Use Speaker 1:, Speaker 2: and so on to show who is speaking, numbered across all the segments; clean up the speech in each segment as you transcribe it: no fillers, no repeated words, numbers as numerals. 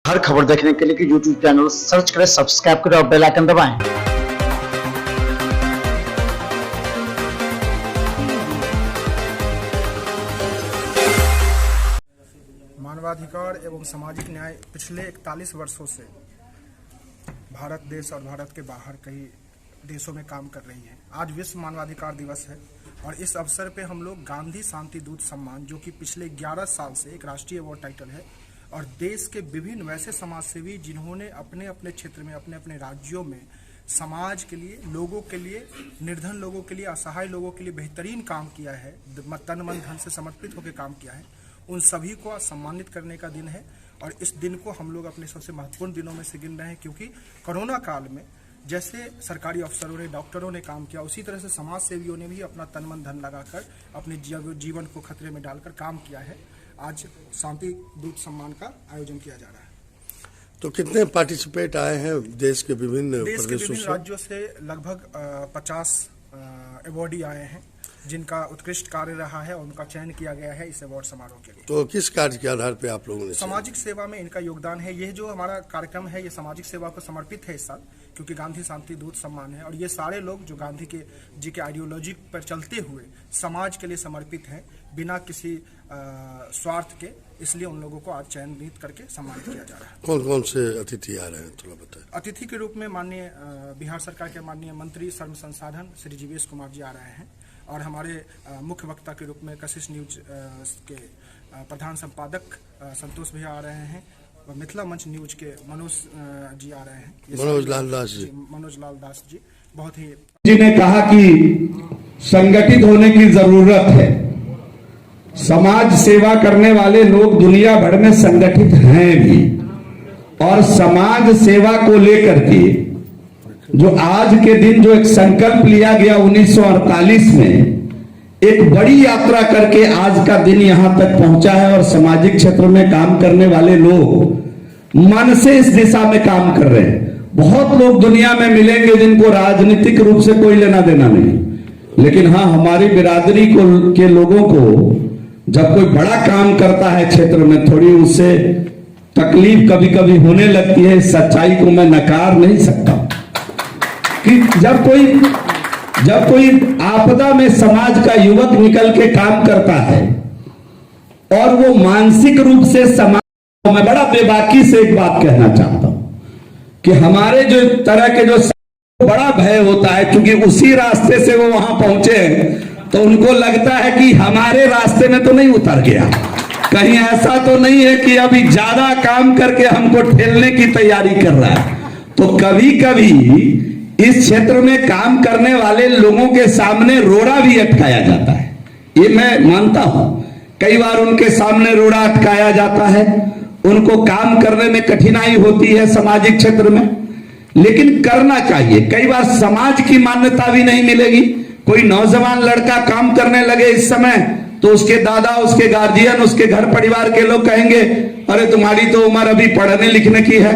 Speaker 1: हर खबर देखने के लिए YouTube चैनल सर्च करें, सब्सक्राइब करें और बेल आइकन दबाएं।
Speaker 2: मानवाधिकार एवं सामाजिक न्याय पिछले 41 वर्षों से भारत देश और भारत के बाहर कई देशों में काम कर रही है। आज विश्व मानवाधिकार दिवस है और इस अवसर पे हम लोग गांधी शांति दूत सम्मान, जो कि पिछले 11 साल से एक राष्ट्रीय अवार्ड टाइटल है, और देश के विभिन्न वैसे समाजसेवी जिन्होंने अपने अपने क्षेत्र में, अपने अपने राज्यों में समाज के लिए, लोगों के लिए, निर्धन लोगों के लिए, असहाय लोगों के लिए बेहतरीन काम किया है, तन मन धन से समर्पित होकर काम किया है, उन सभी को आज सम्मानित करने का दिन है। और इस दिन को हम लोग अपने सबसे महत्वपूर्ण दिनों में से गिन रहे हैं, क्योंकि कोरोना काल में जैसे सरकारी अफसरों ने, डॉक्टरों ने काम किया, उसी तरह से समाज सेवियों ने भी अपना तन मन धन लगाकर अपने जीवन को खतरे में डालकर काम किया है। आज शांति दूत सम्मान का आयोजन किया जा रहा है।
Speaker 3: तो कितने पार्टिसिपेट आए हैं देश के विभिन्न
Speaker 2: राज्यों से? लगभग 50 अवार्डी आए हैं जिनका उत्कृष्ट कार्य रहा है और उनका चयन किया गया है इस अवार्ड समारोह के लिए।
Speaker 3: तो किस कार्य के आधार पे आप लोगों ने?
Speaker 2: सामाजिक सेवा में इनका योगदान है। यह जो हमारा कार्यक्रम है ये सामाजिक सेवा को समर्पित है इस साल, क्योंकि गांधी शांति दूत सम्मान है और ये सारे लोग जो गांधी जी के आइडियोलॉजी पर चलते हुए समाज के लिए समर्पित हैं, बिना किसी स्वार्थ के, इसलिए उन लोगों को आज चयनित करके सम्मानित किया जा रहा है।
Speaker 3: कौन कौन से अतिथि आ रहे हैं, थोड़ा बताएं।
Speaker 2: अतिथि के रूप में माननीय बिहार सरकार के माननीय मंत्री श्रम संसाधन श्री जीवेश कुमार जी आ रहे हैं, और हमारे मुख्य वक्ता के रूप में कशिश न्यूज के प्रधान संपादक संतोष भैया आ रहे हैं, मिथिला मंच न्यूज के मनोज जी आ रहे हैं,
Speaker 3: मनोज लाल दास जी
Speaker 2: बहुत ही
Speaker 4: जी ने कहा कि संगठित होने की जरूरत है। समाज सेवा करने वाले लोग दुनिया भर में संगठित हैं भी, और समाज सेवा को लेकर के जो आज के दिन जो एक संकल्प लिया गया 1948 में, एक बड़ी यात्रा करके आज का दिन यहां तक पहुंचा है, और सामाजिक क्षेत्र में काम करने वाले लोग मन से इस दिशा में काम कर रहे हैं। बहुत लोग दुनिया में मिलेंगे जिनको राजनीतिक रूप से कोई लेना देना नहीं, लेकिन हाँ, हमारी बिरादरी के लोगों को जब कोई बड़ा काम करता है क्षेत्र में, थोड़ी उससे तकलीफ कभी कभी होने लगती है। इस सच्चाई को मैं नकार नहीं सकता कि जब कोई आपदा में समाज का युवक निकल के काम करता है और वो मानसिक रूप से समाज, मैं बड़ा बेबाकी से एक बात कहना चाहता हूं कि हमारे जो तरह के जो बड़ा भय होता है, क्योंकि उसी रास्ते से वो वहां पहुंचे हैं, तो उनको लगता है कि हमारे रास्ते में तो नहीं उतर गया, कहीं ऐसा तो नहीं है कि अभी ज्यादा काम करके हमको ठेलने की तैयारी कर रहा है। तो कभी कभी इस क्षेत्र में काम करने वाले लोगों के सामने रोड़ा भी अटकाया जाता है, ये मैं मानता हूं। कई बार उनके सामने रोड़ा अटकाया जाता है, उनको काम करने में कठिनाई होती है सामाजिक क्षेत्र में, लेकिन करना चाहिए। कई बार समाज की मान्यता भी नहीं मिलेगी। कोई नौजवान लड़का काम करने लगे इस समय, तो उसके दादा, उसके गार्जियन, उसके घर परिवार के लोग कहेंगे, अरे तुम्हारी तो उम्र अभी पढ़ने लिखने की है।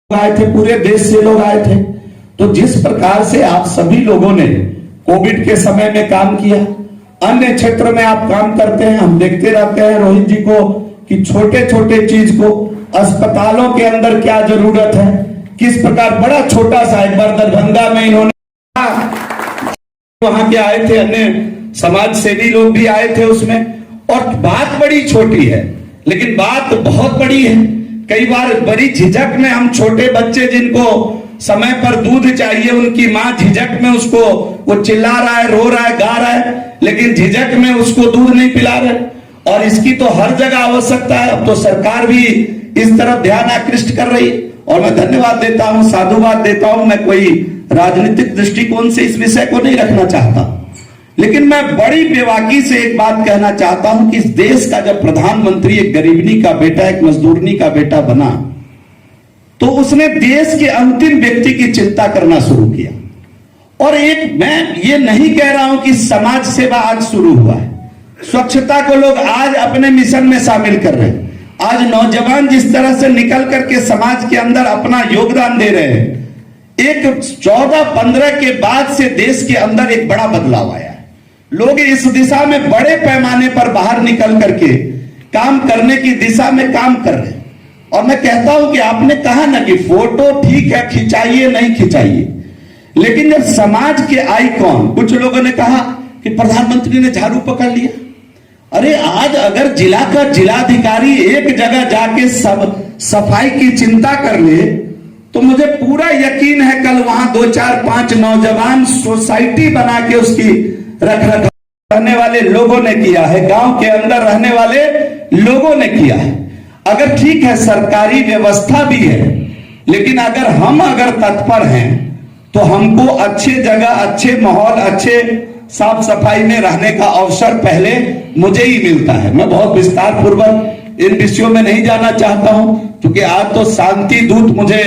Speaker 4: आए थे, पूरे देश से लोग आए थे। तो जिस प्रकार से आप सभी लोगों ने कोविड के समय में काम किया, अन्य क्षेत्र में आप काम करते हैं, हम देखते रहते हैं रोहित जी को कि छोटे छोटे चीज को, अस्पतालों के अंदर क्या जरूरत है, किस प्रकार, बड़ा छोटा सा, एक बार दरभंगा में इन्होंने, वहां के आए थे, अन्य समाज सेवी लोग भी आए थे उसमें, और बात बड़ी छोटी है लेकिन बात बहुत बड़ी है। कई बार बड़ी झिझक में हम छोटे बच्चे जिनको समय पर दूध चाहिए, उनकी माँ झिझक में उसको, वो चिल्ला रहा है, रो रहा है, गा रहा है, लेकिन झिझक में उसको दूध नहीं पिला रहे, और इसकी तो हर जगह आवश्यकता है। अब तो सरकार भी इस तरफ ध्यान आकृष्ट कर रही है, और मैं धन्यवाद देता हूं, साधुवाद देता हूं। मैं कोई राजनीतिक दृष्टिकोण से इस विषय को नहीं रखना चाहता, लेकिन मैं बड़ी बेबाकी से एक बात कहना चाहता हूं कि इस देश का जब प्रधानमंत्री एक गरीबनी का बेटा, एक मजदूरनी का बेटा बना, तो उसने देश के अंतिम व्यक्ति की चिंता करना शुरू किया। और मैं ये नहीं कह रहा हूं कि समाज सेवा आज शुरू हुआ है, स्वच्छता को लोग आज अपने मिशन में शामिल कर रहे हैं। आज नौजवान जिस तरह से निकल करके समाज के अंदर अपना योगदान दे रहे हैं, एक 14-15 के बाद से देश के अंदर एक बड़ा बदलाव आया है। लोग इस दिशा में बड़े पैमाने पर बाहर निकल करके काम करने की दिशा में काम कर रहे हैं। और मैं कहता हूं कि आपने कहा ना कि फोटो ठीक है, खिंचाइए नहीं खिंचाइए, लेकिन जब समाज के आइकॉन, कुछ लोगों ने कहा कि प्रधानमंत्री ने झाड़ू पकड़ लिया। अरे आज अगर जिला का जिलाधिकारी एक जगह जाके सब सफाई की चिंता कर ले तो मुझे पूरा यकीन है कल वहां 2 4 5 नौजवान सोसाइटी बना के उसकी रख रखाव रहने वाले लोगों ने किया है, गांव के अंदर रहने वाले लोगों ने किया है। अगर ठीक है सरकारी व्यवस्था भी है, लेकिन अगर तत्पर हैं तो हमको अच्छे जगह, अच्छे माहौल, अच्छे साफ सफाई में रहने का अवसर पहले मुझे ही मिलता है। मैं बहुत विस्तार पूर्वक इन विषयों में नहीं जाना चाहता हूं, क्योंकि आज तो शांति दूत मुझे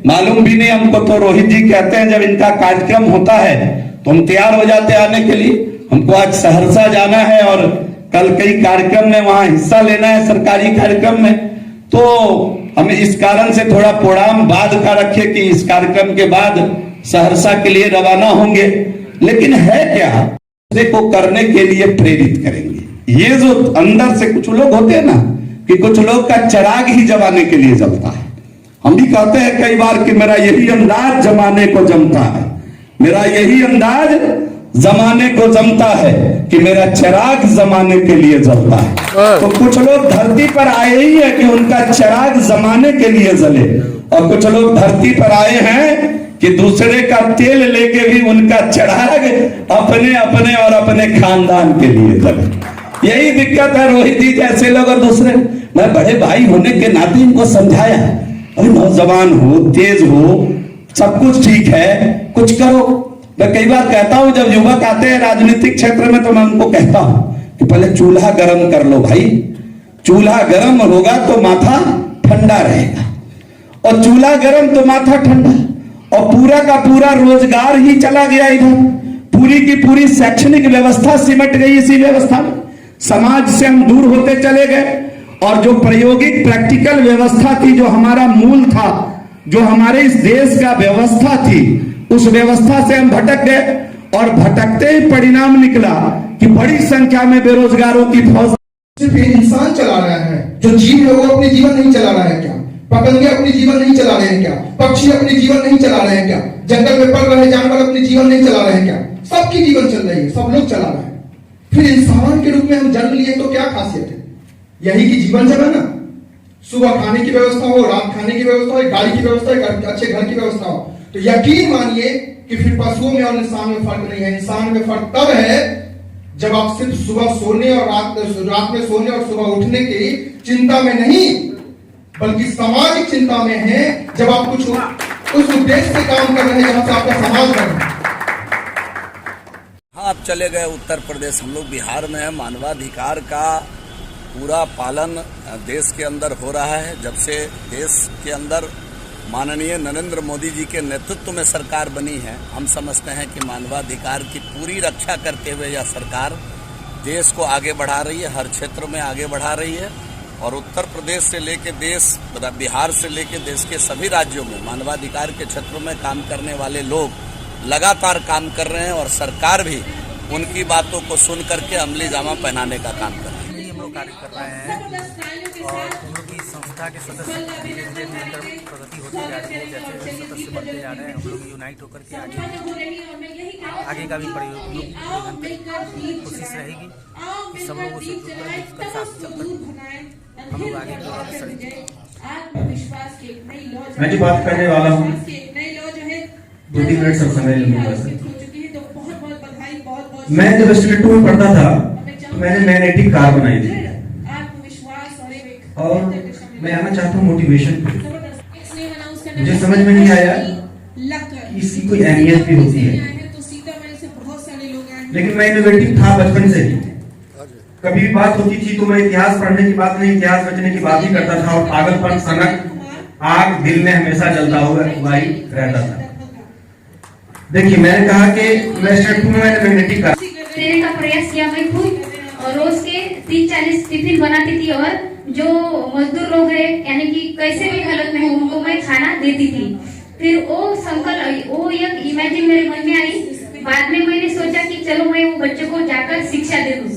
Speaker 4: मालूम भी नहीं, हमको तो रोहित जी कहते हैं जब इनका कार्यक्रम होता है तो हम तैयार हो जाते हैं आने के लिए। हमको आज सहरसा जाना है और कल कई कार्यक्रम में वहां हिस्सा लेना है, सरकारी कार्यक्रम में, तो हमें इस कारण से थोड़ा प्रोग्राम बाद का रखे कि इस कार्यक्रम के बाद सहरसा के लिए रवाना होंगे। लेकिन है क्या, को करने के लिए प्रेरित करेंगे। ये जो अंदर से कुछ लोग होते हैं ना, कि कुछ लोग का चिराग ही जमाने के लिए जलता है। हम भी कहते हैं कई बार कि मेरा यही अंदाज जमाने को जमता है, मेरा यही अंदाज जमाने को जमता है कि मेरा चिराग जमाने के लिए जलता है। तो कुछ लोग धरती पर आए ही है कि उनका चिराग जमाने के लिए जले, और कुछ लोग धरती पर आए हैं कि दूसरे का तेल लेके भी उनका चिराग अपने अपने और अपने खानदान के लिए जले। यही दिक्कत है रोहित जी जैसे लोग और दूसरे। मैं बड़े भाई होने के नाते इनको समझाया, अरे नौजवान हो, तेज हो, सब कुछ ठीक है, कुछ करो। मैं कई बार कहता हूं जब युवक आते हैं राजनीतिक क्षेत्र में तो मैं उनको कहता हूं कि पहले चूल्हा गर्म कर लो भाई, चूल्हा गर्म होगा तो माथा ठंडा रहेगा, और चूल्हा गर्म तो माथा ठंडा, और पूरा का पूरा रोजगार ही चला गया इधर, पूरी की पूरी शैक्षणिक व्यवस्था सिमट गई इसी व्यवस्था में, समाज से हम दूर होते चले गए, और जो प्रायोगिक प्रैक्टिकल व्यवस्था थी, जो हमारा मूल था, जो हमारे इस देश का व्यवस्था थी, उस व्यवस्था से हम भटक गए, और भटकते ही परिणाम निकला कि बड़ी संख्या में बेरोजगारों की फौज।
Speaker 2: सिर्फ इंसान चला रहा है, जो जीव है वो अपने जीवन नहीं चला रहा है क्या? पतंगे अपनी जीवन नहीं चला रहे हैं क्या? पक्षी अपनी जीवन नहीं चला रहे हैं क्या? जंगल में पल रहे जानवर अपनी जीवन नहीं चला रहे हैं क्या? सबकी जीवन चल रही है, सब लोग चला रहे हैं। फिर इंसान के रूप में हम जन्म लिए तो क्या खासियत है? यही की जीवन चलाना, सुबह खाने की व्यवस्था हो, रात खाने की व्यवस्था हो, गाड़ी की व्यवस्था हो, अच्छे घर की व्यवस्था हो, तो यकीन मानिए कि फिर पशुओं में और इंसान में फर्क नहीं है। इंसान में फर्क तब है जब आप सिर्फ सुबह सोने और रात में सोने और सुबह उठने की चिंता में नहीं, बल्कि सामाजिक चिंता में है, जब आप कुछ उस उद्देश्य से काम कर रहे हैं जहां से आपका समाज बन रहा है।
Speaker 5: हाँ, आप चले गए उत्तर प्रदेश, हम लोग बिहार में है। मानवाधिकार का पूरा पालन देश के अंदर हो रहा है। जब से देश के अंदर माननीय नरेंद्र मोदी जी के नेतृत्व में सरकार बनी है, हम समझते हैं कि मानवाधिकार की पूरी रक्षा करते हुए यह सरकार देश को आगे बढ़ा रही है, हर क्षेत्र में आगे बढ़ा रही है। और उत्तर प्रदेश से लेकर देश, बिहार से लेकर देश के सभी राज्यों में मानवाधिकार के क्षेत्रों में काम करने वाले लोग लगातार काम कर रहे हैं, और सरकार भी उनकी बातों को सुन करके अमली जामा पहनाने का काम कर रही है।
Speaker 6: हम लोग कार्य कर रहे हैं, और हम लोग की संस्था के सदस्य धीरे धीरे निरंतर प्रगति होती जा रही है। जैसे सदस्य बढ़ते जा रहे हैं, हम लोग यूनाइट होकर के आगे का भी कोशिश रहेगी कि सब लोगों से जुड़कर साथ चलकर हम लोग आगे
Speaker 7: मैं जो बात करने वाला हूँ 2-3 मिनट सब समय लूंगा। मैं जब स्टूडेंट में पढ़ता था तो मैंने मैग्नेटिक कार बनाई थी, और मैं आना चाहता हूँ मोटिवेशन पे। मुझे समझ में नहीं आया कि इसकी कोई अहमियत भी होती है, लेकिन मैं इनोवेटिव था बचपन से ही। कभी भी बात होती थी तो मैं इतिहास पढ़ने की बात नहीं, इतिहास बचने की बात ही करता था, और पागलपन सनक आग दिल में हमेशा जलता हुआ ही रहता था। देखिए, मैंने कहा कि मैं स्टेट में मैंने मैग्नेटिक कार
Speaker 8: देने का प्रयास किया। मैं खुद रोज के 30-40 टिफिन बनाती थी, और जो मजदूर लोग हैं यानी कि कैसे भी हालत में हो उनको मैं खाना देती थी। फिर वो एक इमेजिन मेरे मन में आई। बाद में मैंने सोचा कि चलो मैं वो बच्चों को जाकर शिक्षा दे दूं,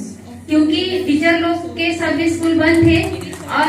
Speaker 8: क्योंकि टीचर लोग के सभी स्कूल बंद थे, और